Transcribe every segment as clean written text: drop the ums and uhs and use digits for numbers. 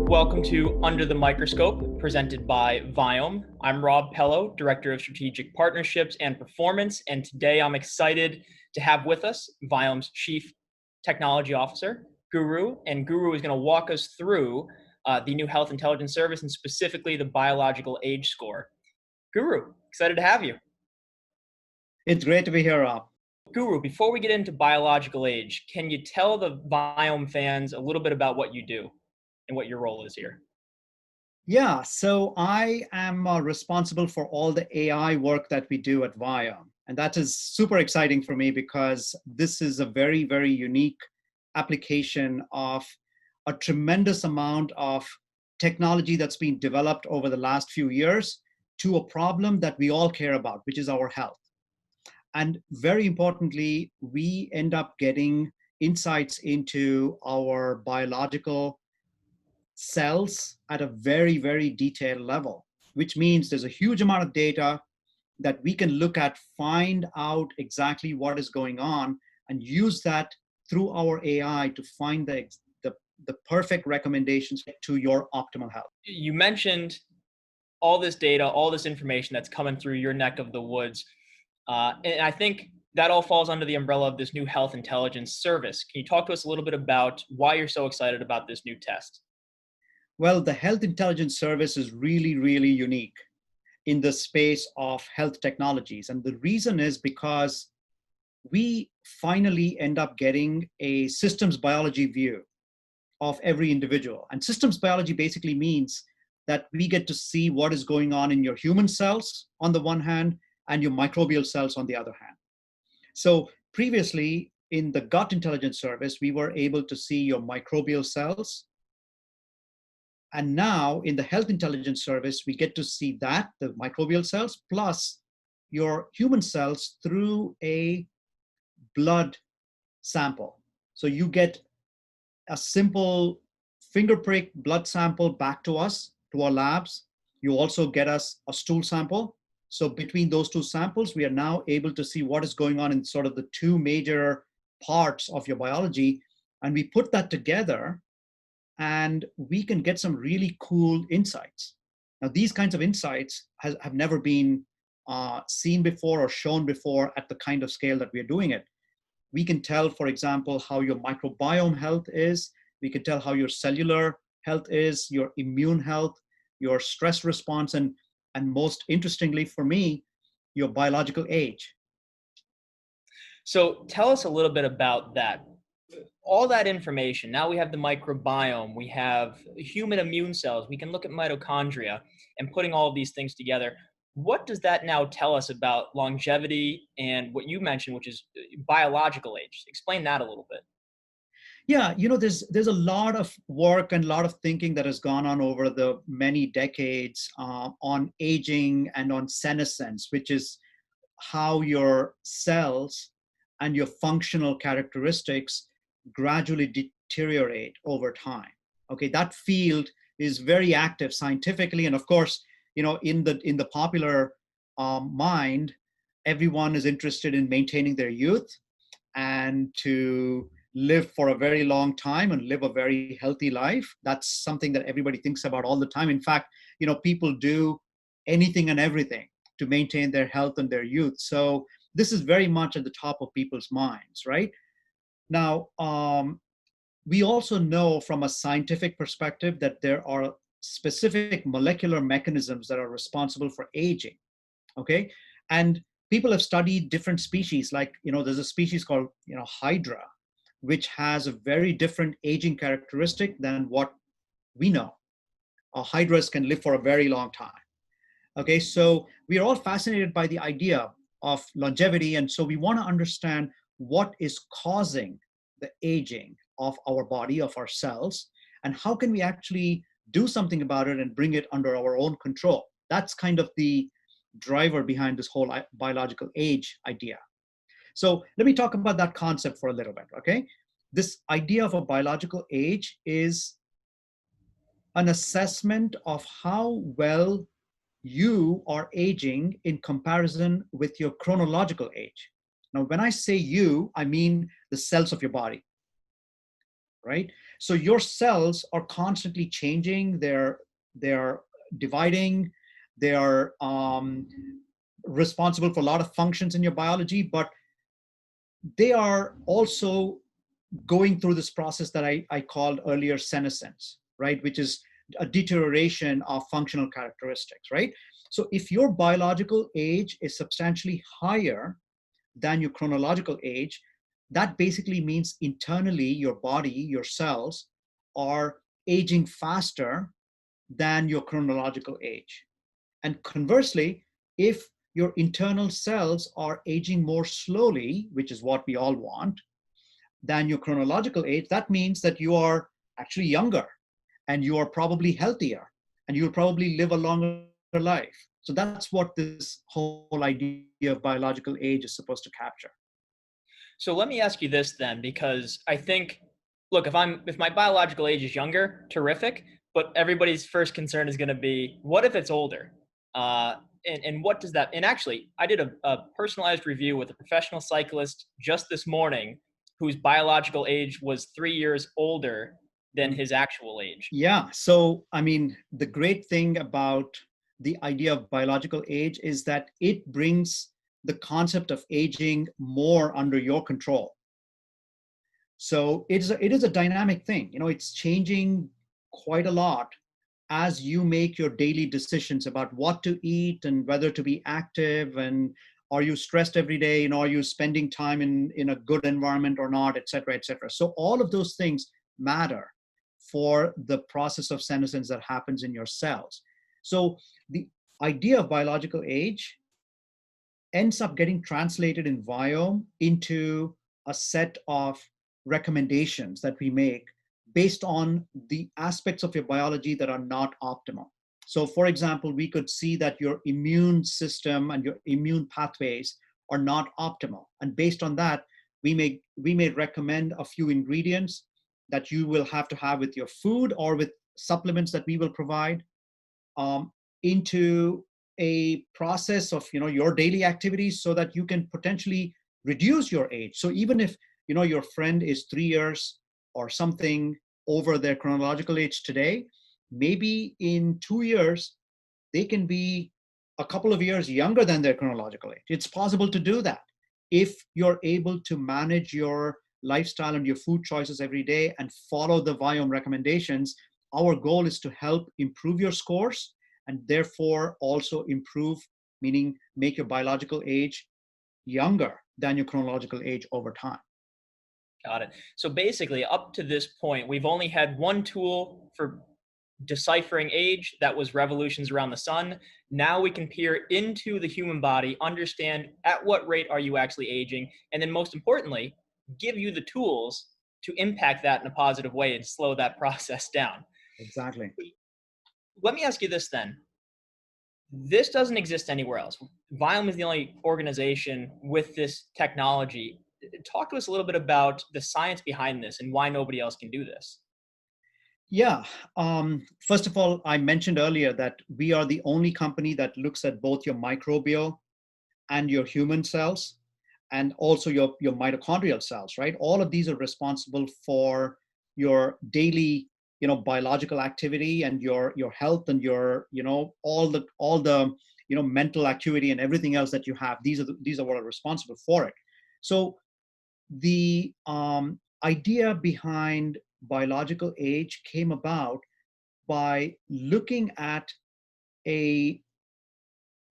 Welcome to Under the Microscope, presented by Viome. I'm Rob Pellow, Director of Strategic Partnerships and Performance, and today I'm excited to have with us Viome's Chief Technology Officer, Guru, and Guru is going to walk us through the new Health Intelligence Service and specifically the biological age score. Guru, excited to have you. It's great to be here, Rob. Guru, before we get into biological age, can you tell the Viome fans a little bit about what you do and what your role is here? Yeah, so I am responsible for all the AI work that we do at Viome. And that is super exciting for me because this is a very, very unique application of a tremendous amount of technology that's been developed over the last few years to a problem that we all care about, which is our health. And very importantly, we end up getting insights into our biological cells at a very, very detailed level, which means there's a huge amount of data that we can look at, find out exactly what is going on, and use that through our AI to find the perfect recommendations to your optimal health. You mentioned all this data, all this information that's coming through your neck of the woods. And I think that all falls under the umbrella of this new health intelligence service. Can you talk to us a little bit about why you're so excited about this new test? Well, the Health Intelligence Service is really, really unique in the space of health technologies. And the reason is because we finally end up getting a systems biology view of every individual. And systems biology basically means that we get to see what is going on in your human cells on the one hand and your microbial cells on the other hand. So previously in the Gut Intelligence Service, we were able to see your microbial cells. And now in the Health Intelligence Service, we get to see that, the microbial cells, plus your human cells through a blood sample. So you get a simple finger prick blood sample back to us, to our labs. You also get us a stool sample. So between those two samples, we are now able to see what is going on in sort of the two major parts of your biology. And we put that together and we can get some really cool insights. Now, these kinds of insights have never been seen before or shown before at the kind of scale that we are doing it. We can tell, for example, how your microbiome health is. We can tell how your cellular health is, your immune health, your stress response, and most interestingly for me, your biological age. So tell us a little bit about that. All that information, now we have the microbiome, we have human immune cells, we can look at mitochondria and putting all of these things together. What does that now tell us about longevity and what you mentioned, which is biological age? Explain that a little bit. Yeah, there's a lot of work and a lot of thinking that has gone on over the many decades on aging and on senescence, which is how your cells and your functional characteristics gradually deteriorate over time. Okay, that field is very active scientifically, and of course, in the popular mind, everyone is interested in maintaining their youth and to live for a very long time and live a very healthy life. That's something that everybody thinks about all the time. In fact, people do anything and everything to maintain their health and their youth. So this is very much at the top of people's minds, right? Now, we also know from a scientific perspective that there are specific molecular mechanisms that are responsible for aging, okay? And people have studied different species, like, there's a species called, Hydra, which has a very different aging characteristic than what we know. Hydras can live for a very long time. Okay, so we are all fascinated by the idea of longevity, and so we want to understand what is causing the aging of our body, of our cells, and how can we actually do something about it and bring it under our own control. That's kind of the driver behind this whole biological age idea. So let me talk about that concept for a little bit, okay? This idea of a biological age is an assessment of how well you are aging in comparison with your chronological age. Now, when I say you, I mean the cells of your body. right? So your cells are constantly changing. They're dividing. They are responsible for a lot of functions in your biology, but they are also going through this process that I called earlier senescence, right? Which is a deterioration of functional characteristics, right? So if your biological age is substantially higher than your chronological age, that basically means internally your body, your cells are aging faster than your chronological age. And conversely, if your internal cells are aging more slowly, which is what we all want, than your chronological age, that means that you are actually younger and you are probably healthier and you'll probably live a longer life. So that's what this whole idea of biological age is supposed to capture. So let me ask you this then, because I think, look, if my biological age is younger, terrific. But everybody's first concern is going to be, what if it's older? And what does that? And actually, I did a personalized review with a professional cyclist just this morning, whose biological age was 3 years older than his actual age. Yeah. So, I mean, the great thing about the idea of biological age is that it brings the concept of aging more under your control. So it is a dynamic thing. You know, it's changing quite a lot as you make your daily decisions about what to eat and whether to be active, and are you stressed every day, and are you spending time in a good environment or not, et cetera, et cetera. So all of those things matter for the process of senescence that happens in your cells. So the idea of biological age ends up getting translated in Viome into a set of recommendations that we make based on the aspects of your biology that are not optimal. So, for example, we could see that your immune system and your immune pathways are not optimal. And based on that, we may recommend a few ingredients that you will have to have with your food or with supplements that we will provide, into a process of your daily activities so that you can potentially reduce your age. So even if your friend is 3 years or something over their chronological age today, maybe in 2 years they can be a couple of years younger than their chronological age. It's possible to do that if you're able to manage your lifestyle and your food choices every day and follow the Viome recommendations. Our goal is to help improve your scores and therefore also improve, meaning make your biological age younger than your chronological age over time. Got it. So basically, up to this point, we've only had one tool for deciphering age, that was revolutions around the sun. Now we can peer into the human body, understand at what rate are you actually aging, and then most importantly, give you the tools to impact that in a positive way and slow that process down. Exactly. Let me ask you this then. This doesn't exist anywhere else. Viome is the only organization with this technology. Talk to us a little bit about the science behind this and why nobody else can do this. Yeah. First of all, I mentioned earlier that we are the only company that looks at both your microbial and your human cells, and also your mitochondrial cells, right? All of these are responsible for your daily biological activity and your health and your all the mental acuity and everything else that you have. These are what are responsible for it. So the idea behind biological age came about by looking at a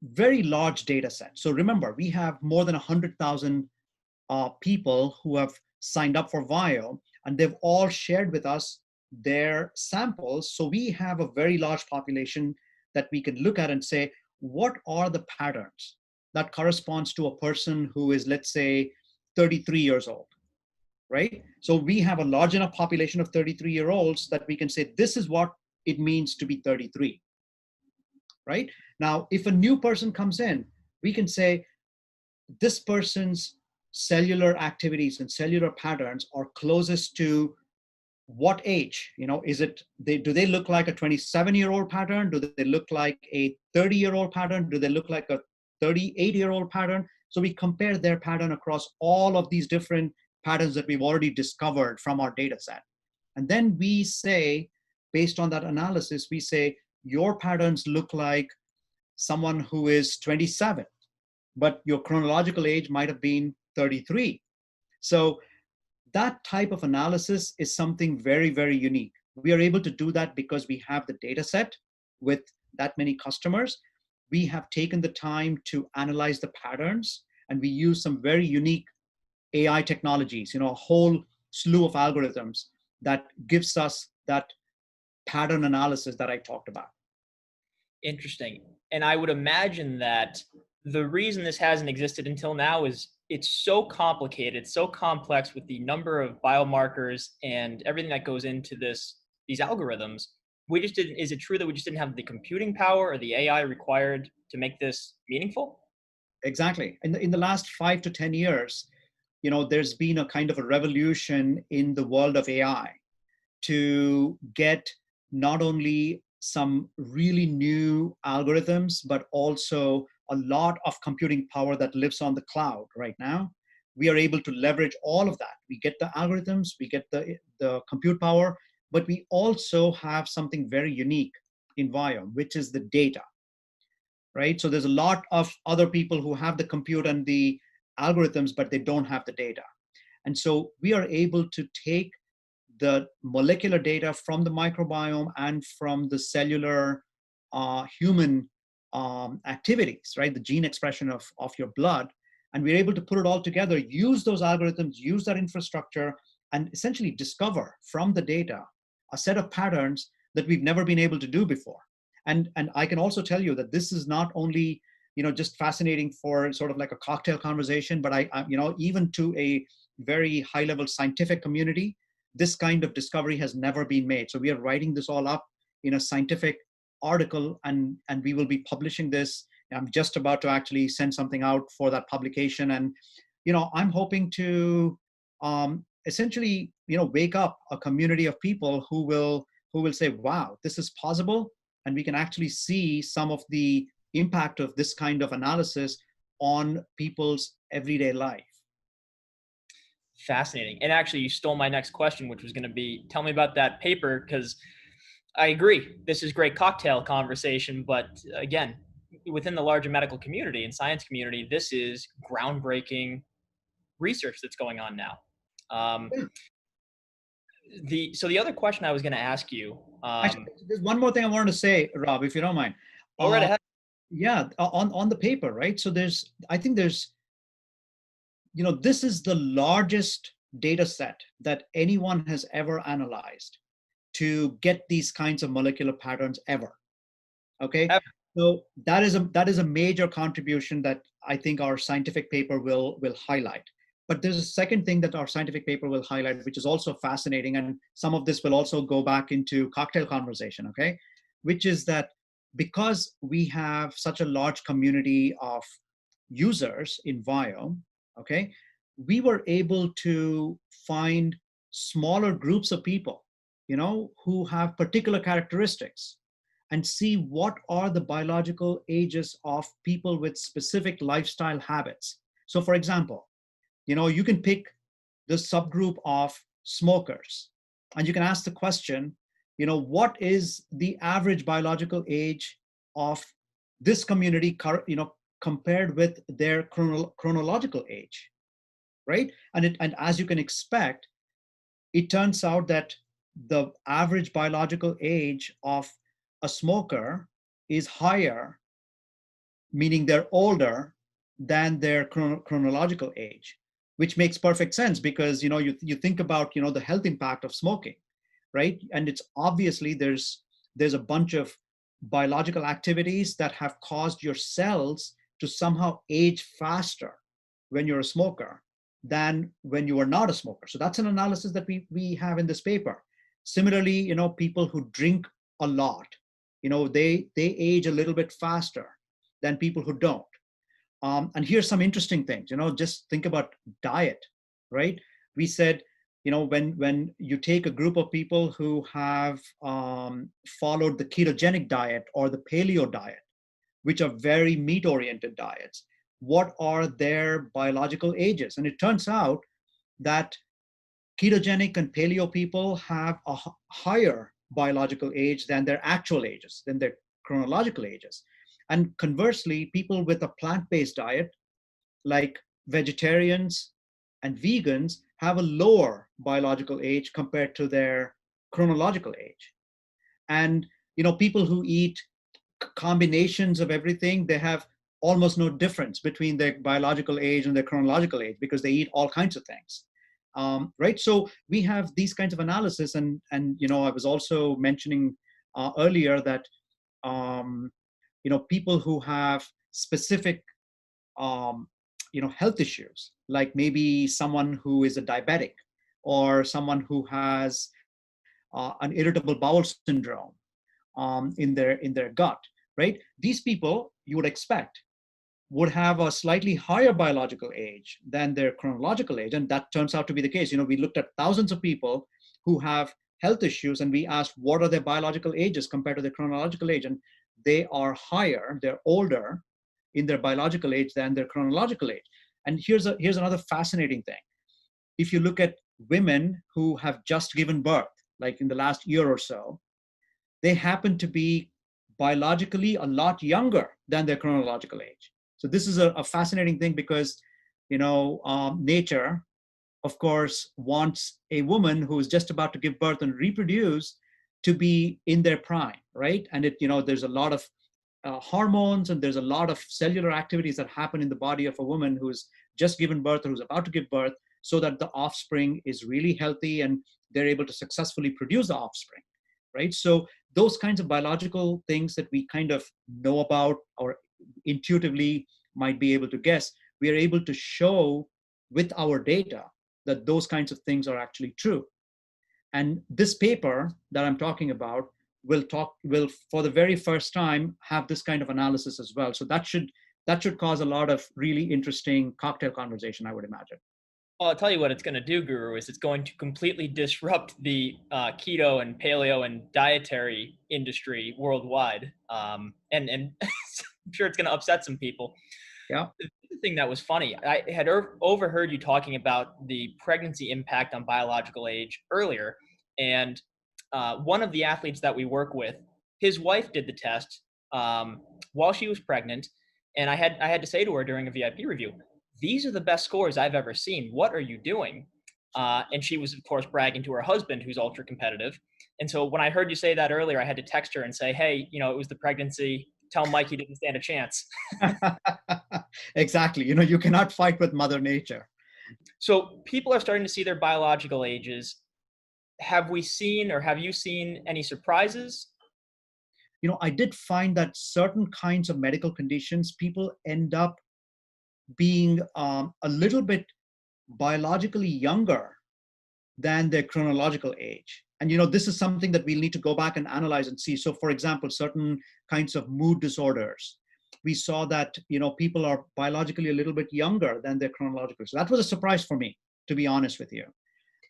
very large data set. So remember, we have more than 100,000 people who have signed up for Viome, and they've all shared with us their samples. So we have a very large population that we can look at and say, what are the patterns that corresponds to a person who is, let's say, 33 years old, right? So we have a large enough population of 33-year-olds that we can say, this is what it means to be 33, right? Now, if a new person comes in, we can say, this person's cellular activities and cellular patterns are closest to what age? Is it do they look like a 27-year-old pattern? Do they look like a 30-year-old pattern? Do they look like a 38-year-old pattern? So we compare their pattern across all of these different patterns that we've already discovered from our data set. And then we say, based on that analysis, we say, your patterns look like someone who is 27, but your chronological age might have been 33. So that type of analysis is something very, very unique. We are able to do that because we have the data set with that many customers. We have taken the time to analyze the patterns, and we use some very unique AI technologies, a whole slew of algorithms that gives us that pattern analysis that I talked about. Interesting. And I would imagine that the reason this hasn't existed until now is it's so complicated, so complex with the number of biomarkers and everything that goes into these algorithms. We just didn't, is it true that we just didn't have the computing power or the AI required to make this meaningful? Exactly. In the last 5 to 10 years, there's been a kind of a revolution in the world of AI to get not only some really new algorithms, but also a lot of computing power that lives on the cloud right now. We are able to leverage all of that. We get the algorithms, we get the compute power, but we also have something very unique in Viome, which is the data, right? So there's a lot of other people who have the compute and the algorithms, but they don't have the data. And so we are able to take the molecular data from the microbiome and from the cellular human activities, right? The gene expression of your blood. And we're able to put it all together, use those algorithms, use that infrastructure, and essentially discover from the data a set of patterns that we've never been able to do before. And I can also tell you that this is not only just fascinating for sort of like a cocktail conversation, but I even to a very high level scientific community, this kind of discovery has never been made. So we are writing this all up in a scientific article, and we will be publishing this. I'm just about to actually send something out for that publication, and I'm hoping to essentially wake up a community of people who will say, wow, this is possible, and we can actually see some of the impact of this kind of analysis on people's everyday life. Fascinating. And actually, you stole my next question, which was going to be, tell me about that paper, because I agree, this is great cocktail conversation, but again, within the larger medical community and science community, this is groundbreaking research that's going on now. So the other question I was going to ask you, Actually, there's one more thing I wanted to say, Rob, if you don't mind. go right ahead. Yeah, on the paper, right? So I think there's, this is the largest data set that anyone has ever analyzed to get these kinds of molecular patterns ever. Okay, so that is a major contribution that I think our scientific paper will highlight. But there's a second thing that our scientific paper will highlight, which is also fascinating, and some of this will also go back into cocktail conversation, okay? Which is that because we have such a large community of users in Viome, okay, we were able to find smaller groups of people, who have particular characteristics, and see what are the biological ages of people with specific lifestyle habits. So for example, you can pick the subgroup of smokers, and you can ask the question, what is the average biological age of this community, compared with their chronological age, right? And as you can expect, it turns out that the average biological age of a smoker is higher, meaning they're older than their chronological age, which makes perfect sense because you think about the health impact of smoking, right? And it's obviously there's a bunch of biological activities that have caused your cells to somehow age faster when you're a smoker than when you are not a smoker. So that's an analysis that we have in this paper. Similarly, people who drink a lot, they age a little bit faster than people who don't. And here's some interesting things, just think about diet, right? We said, when you take a group of people who have followed the ketogenic diet or the paleo diet, which are very meat-oriented diets, what are their biological ages? And it turns out that ketogenic and paleo people have a higher biological age than their actual ages, than their chronological ages. And conversely, people with a plant-based diet, like vegetarians and vegans, have a lower biological age compared to their chronological age. And people who eat combinations of everything, they have almost no difference between their biological age and their chronological age because they eat all kinds of things. Right? So we have these kinds of analysis, and I was also mentioning earlier that um, people who have specific health issues, like maybe someone who is a diabetic or someone who has an irritable bowel syndrome in their gut, right? These people you would expect would have a slightly higher biological age than their chronological age, and that turns out to be the case. We looked at thousands of people who have health issues, and we asked what are their biological ages compared to their chronological age, and they are higher, they're older in their biological age than their chronological age. And here's another fascinating thing. If you look at women who have just given birth, like in the last year or so, they happen to be biologically a lot younger than their chronological age. So this is a fascinating thing because, nature, of course, wants a woman who is just about to give birth and reproduce to be in their prime, right? And there's a lot of hormones, and there's a lot of cellular activities that happen in the body of a woman who's just given birth or who's about to give birth, so that the offspring is really healthy and they're able to successfully produce the offspring, right? So those kinds of biological things that we kind of know about or intuitively might be able to guess, we are able to show with our data that those kinds of things are actually true. And this paper that I'm talking about will for the very first time have this kind of analysis as well. So that should cause a lot of really interesting cocktail conversation, I would imagine. Well, I'll tell you what it's going to do, Guru, is it's going to completely disrupt the keto and paleo and dietary industry worldwide. And I'm sure it's going to upset some people. Yeah. The other thing that was funny, I had overheard you talking about the pregnancy impact on biological age earlier. And one of the athletes that we work with, his wife did the test while she was pregnant. And I had to say to her during a VIP review, these are the best scores I've ever seen. What are you doing? And she was, of course, bragging to her husband, who's ultra competitive. And so when I heard you say that earlier, I had to text her and say, hey, it was the pregnancy. Tell Mike he didn't stand a chance. Exactly. You cannot fight with Mother Nature. So people are starting to see their biological ages. Have we seen or have you seen any surprises? I did find that certain kinds of medical conditions, people end up being a little bit biologically younger than their chronological age. And this is something that we'll need to go back and analyze and see. So for example, certain kinds of mood disorders, we saw that people are biologically a little bit younger than their chronological. So that was a surprise for me, to be honest with you.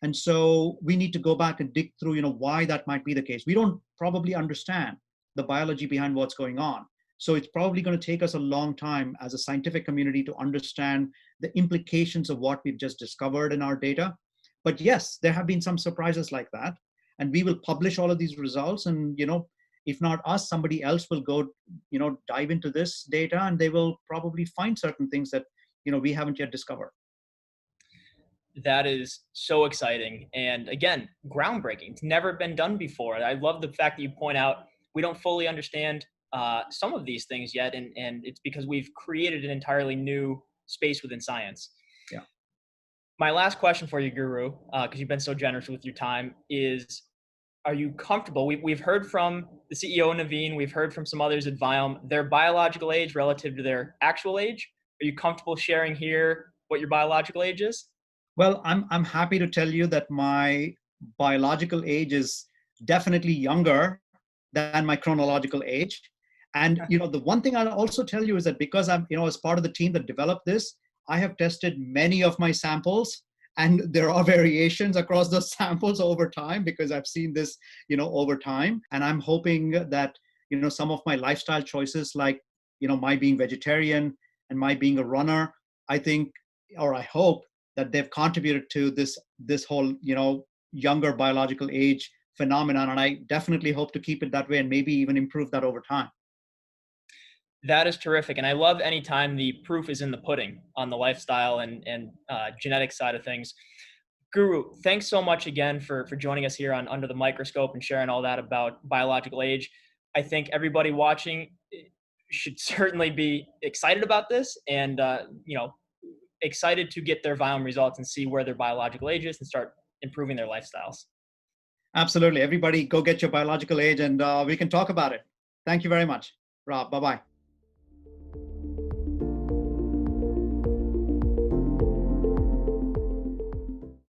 And so we need to go back and dig through why that might be the case. We don't probably understand the biology behind what's going on. So it's probably going to take us a long time as a scientific community to understand the implications of what we've just discovered in our data. But yes, there have been some surprises like that. And we will publish all of these results. And, if not us, somebody else will go, dive into this data, and they will probably find certain things that, we haven't yet discovered. That is so exciting. And again, groundbreaking. It's never been done before. I love the fact that you point out we don't fully understand some of these things yet. And it's because we've created an entirely new space within science. Yeah. My last question for you, Guru, because you've been so generous with your time, is are you comfortable? We've heard from the CEO, Naveen. We've heard from some others at Viome, their biological age relative to their actual age. Are you comfortable sharing here what your biological age is? Well, I'm happy to tell you that my biological age is definitely younger than my chronological age. And the one thing I'll also tell you is that because I'm, as part of the team that developed this, I have tested many of my samples, and there are variations across those samples over time because I've seen this, over time. And I'm hoping that, some of my lifestyle choices, like, my being vegetarian and my being a runner, I think, or I hope that they've contributed to this whole, younger biological age phenomenon. And I definitely hope to keep it that way and maybe even improve that over time. That is terrific, and I love any time the proof is in the pudding on the lifestyle and genetic side of things. Guru, thanks so much again for joining us here on Under the Microscope and sharing all that about biological age. I think everybody watching should certainly be excited about this, and excited to get their Viome results and see where their biological age is and start improving their lifestyles. Absolutely. Everybody go get your biological age and we can talk about it. Thank you very much, Rob. Bye-bye.